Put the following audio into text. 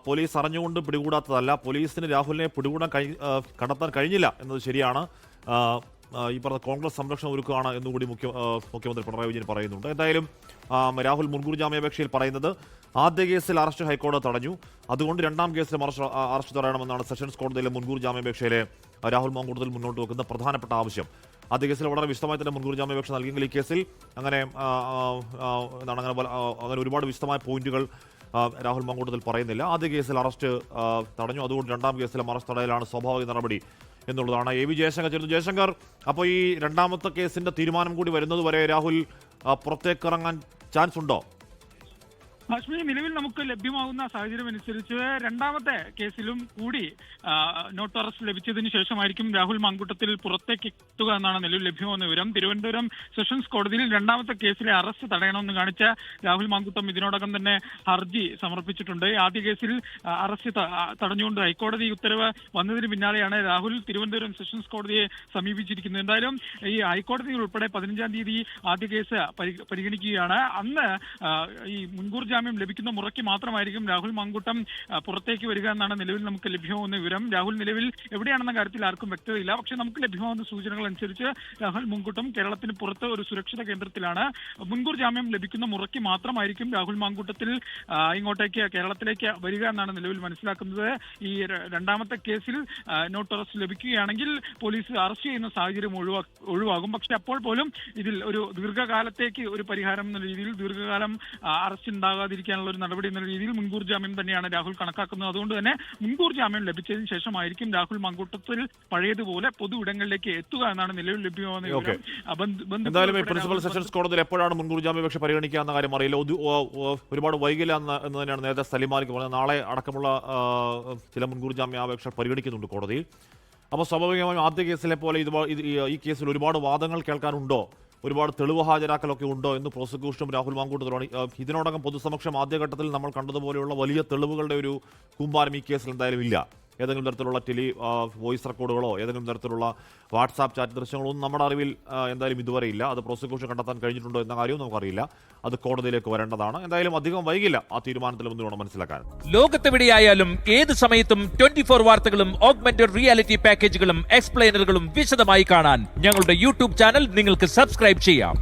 Police അറിഞ്ഞുകൊണ്ട് പിടികൂടാത്തതല്ല. പോലീസിന് രാഹുലിനെ കണ്ടെത്താൻ കഴിഞ്ഞില്ല എന്നത് ശരിയാണ്. ഈ പറഞ്ഞ കോൺഗ്രസ് സംരക്ഷണം ഒരുക്കുകയാണ് എന്നുകൂടി മുഖ്യമന്ത്രി പിണറായി വിജയൻ പറയുന്നുണ്ട്. എന്തായാലും രാഹുൽ മുൻകൂർ ജാമ്യാപേക്ഷയിൽ പറയുന്നത് ആദ്യ കേസിൽ അറസ്റ്റ് ഹൈക്കോടതി തടഞ്ഞു, അതുകൊണ്ട് രണ്ടാം കേസിലും അറസ്റ്റ് തടയണമെന്നാണ് സെഷൻസ് കോടതിയിലെ മുൻകൂർ ജാമ്യാപേക്ഷയിലെ രാഹുൽ മാങ്കൂട്ടത്തിൽ മുന്നോട്ട് വെക്കുന്ന പ്രധാനപ്പെട്ട ആവശ്യം. ആദ്യ കേസിൽ വളരെ വിശദമായി തന്നെ മുൻകൂർ ജാമ്യാപേക്ഷ നൽകിയെങ്കിൽ ഈ കേസിൽ അങ്ങനെ ഒരുപാട് വിശദമായ പോയിന്റുകൾ രാഹുൽ മാങ്കൂട്ടത്തിൽ പറയുന്നില്ല. ആദ്യ കേസിൽ അറസ്റ്റ് തടഞ്ഞു, അതുകൊണ്ട് രണ്ടാം കേസിലും അറസ്റ്റ് തടയലാണ് സ്വാഭാവിക നടപടി എന്നുള്ളതാണ്. എ വി ജയശങ്കർ ചേർന്നു. ജയശങ്കർ, അപ്പോൾ ഈ രണ്ടാമത്തെ കേസിന്റെ തീരുമാനം കൂടി വരുന്നതുവരെ രാഹുൽ പുറത്തേക്കിറങ്ങാൻ ചാൻസ് ഉണ്ടോ? ഹാഷ്മി, നിലവിൽ നമുക്ക് ലഭ്യമാകുന്ന സാഹചര്യം അനുസരിച്ച് രണ്ടാമത്തെ കേസിലും കൂടി നോട്ട് അറസ്റ്റ് ലഭിച്ചതിന് ശേഷമായിരിക്കും രാഹുൽ മാങ്കൂട്ടത്തിൽ പുറത്തേക്ക് എത്തുക എന്നാണ് നിലവിൽ ലഭ്യമാകുന്ന വിവരം. തിരുവനന്തപുരം സെഷൻസ് കോടതിയിൽ രണ്ടാമത്തെ കേസിലെ അറസ്റ്റ് തടയണമെന്ന് കാണിച്ച രാഹുൽ മാങ്കൂട്ടം ഇതിനോടകം തന്നെ ഹർജി സമർപ്പിച്ചിട്ടുണ്ട്. ആദ്യ കേസിൽ അറസ്റ്റ് തടഞ്ഞുകൊണ്ട് ഹൈക്കോടതി ഉത്തരവ് വന്നതിന് പിന്നാലെയാണ് രാഹുൽ തിരുവനന്തപുരം സെഷൻസ് കോടതിയെ സമീപിച്ചിരിക്കുന്നത്. എന്തായാലും ഈ ഹൈക്കോടതി ഉൾപ്പെടെ 15-ാം തീയതി ആദ്യ കേസ് പരിഗണിക്കുകയാണ്. അന്ന് ഈ മുൻകൂർ ജാമ്യം ലഭിക്കുന്ന മുറയ്ക്ക് മാത്രമായിരിക്കും രാഹുൽ മാങ്കൂട്ടം പുറത്തേക്ക് വരിക എന്നാണ് നിലവിൽ നമുക്ക് ലഭ്യമാകുന്ന വിവരം. രാഹുൽ നിലവിൽ എവിടെയാണെന്ന കാര്യത്തിൽ ആർക്കും വ്യക്തതയില്ല. പക്ഷേ നമുക്ക് ലഭ്യമാകുന്ന സൂചനകൾ അനുസരിച്ച് രാഹുൽ മാങ്കൂട്ടം കേരളത്തിന് പുറത്ത് ഒരു സുരക്ഷിത കേന്ദ്രത്തിലാണ്. മുൻകൂർ ജാമ്യം ലഭിക്കുന്ന മുറയ്ക്ക് മാത്രമായിരിക്കും രാഹുൽ മാങ്കൂട്ടത്തിൽ ഇങ്ങോട്ടേക്ക് കേരളത്തിലേക്ക് വരിക എന്നാണ് നിലവിൽ മനസ്സിലാക്കുന്നത്. ഈ രണ്ടാമത്തെ കേസിൽ നോട്ട് അറസ്റ്റ് ലഭിക്കുകയാണെങ്കിൽ പോലീസ് അറസ്റ്റ് ചെയ്യുന്ന സാഹചര്യം ഒഴിവാകും. പക്ഷെ അപ്പോൾ പോലും ഇതിൽ ഒരു ദീർഘകാലത്തേക്ക് ഒരു പരിഹാരം എന്ന രീതിയിൽ ദീർഘകാലം അറസ്റ്റ് ഉണ്ടാകാതിരിക്കാനുള്ള ഒരു നടപടി എന്ന രീതിയിൽ മുൻകൂർ ജാമ്യം തന്നെയാണ് രാഹുൽ കണക്കാക്കുന്നത്. അതുകൊണ്ട് തന്നെ മുൻകൂർ ജാമ്യം ലഭിച്ചതിന് ശേഷമായിരിക്കും രാഹുൽ മാങ്കൂട്ടത്തിൽ പഴയതുപോലെ പൊതു ഇടങ്ങളിലേക്ക് എത്തുക എന്നാണ് നിലവിൽ ലഭ്യമാകുന്ന വിവരം. എന്തായാലും പ്രിൻസിപ്പൽ സെഷൻസ് കോടതിയിൽ എപ്പോഴാണ് മുൻകൂർ ജാമ്യാപേക്ഷ പരിഗണിക്കുക എന്ന കാര്യം അറിയില്ല. ഒരുപാട് വൈകില്ല എന്ന് തന്നെയാണ് നേരത്തെ സലിമാലിക്ക് പറഞ്ഞത്. നാളെ അടക്കമുള്ള ചില മുൻകൂർ ജാമ്യാപേക്ഷ പരിഗണിക്കുന്നുണ്ട് കോടതിയിൽ. അപ്പോൾ സ്വാഭാവികമായും ആദ്യ കേസിലെ പോലെ ഈ കേസിൽ ഒരുപാട് വാദങ്ങൾ കേൾക്കാനുണ്ടോ, ഒരുപാട് തെളിവ് ഹാജരാക്കലൊക്കെ ഉണ്ടോ എന്ന് പ്രോസിക്യൂഷനും രാഹുൽ മാങ്കൂട്ടത്തിലാണ്. ഇതിനോടകം പൊതുസമക്ഷം ആദ്യഘട്ടത്തിൽ നമ്മൾ കണ്ടതുപോലെയുള്ള വലിയ തെളിവുകളുടെ ഒരു കൂമ്പാരം ഈ കേസിൽ എന്തായാലും ഇല്ല. ഏതെങ്കിലും തരത്തിലുള്ള വോയിസ് റെക്കോർഡുകളോ ഏതെങ്കിലും തരത്തിലുള്ള വാട്സാപ്പ് ചാറ്റ് ദൃശ്യങ്ങളോ ഒന്നും നമ്മുടെ അറിവിൽ എന്തായാലും ഇതുവരെ ഇല്ല. അത് പ്രോസിക്യൂഷൻ കണ്ടെത്താൻ കഴിഞ്ഞിട്ടുണ്ടോ എന്ന കാര്യവും നമുക്കറിയില്ല. അത് കോടതിയിലേക്ക് വരേണ്ടതാണ്. എന്തായാലും അധികം വൈകില്ല ആ തീരുമാനത്തിൽ ഒന്ന് വേണം മനസ്സിലാക്കാൻ. ലോകത്തെവിടെയായാലും ഏത് സമയത്തും 24 വാർത്തകളും ഓഗ്മെന്റഡ് റിയാലിറ്റി പാക്കേജുകളും എക്സ്പ്ലെയിനറുകളും വിശദമായി കാണാൻ ഞങ്ങളുടെ യൂട്യൂബ് ചാനൽ നിങ്ങൾക്ക് സബ്സ്ക്രൈബ് ചെയ്യാം.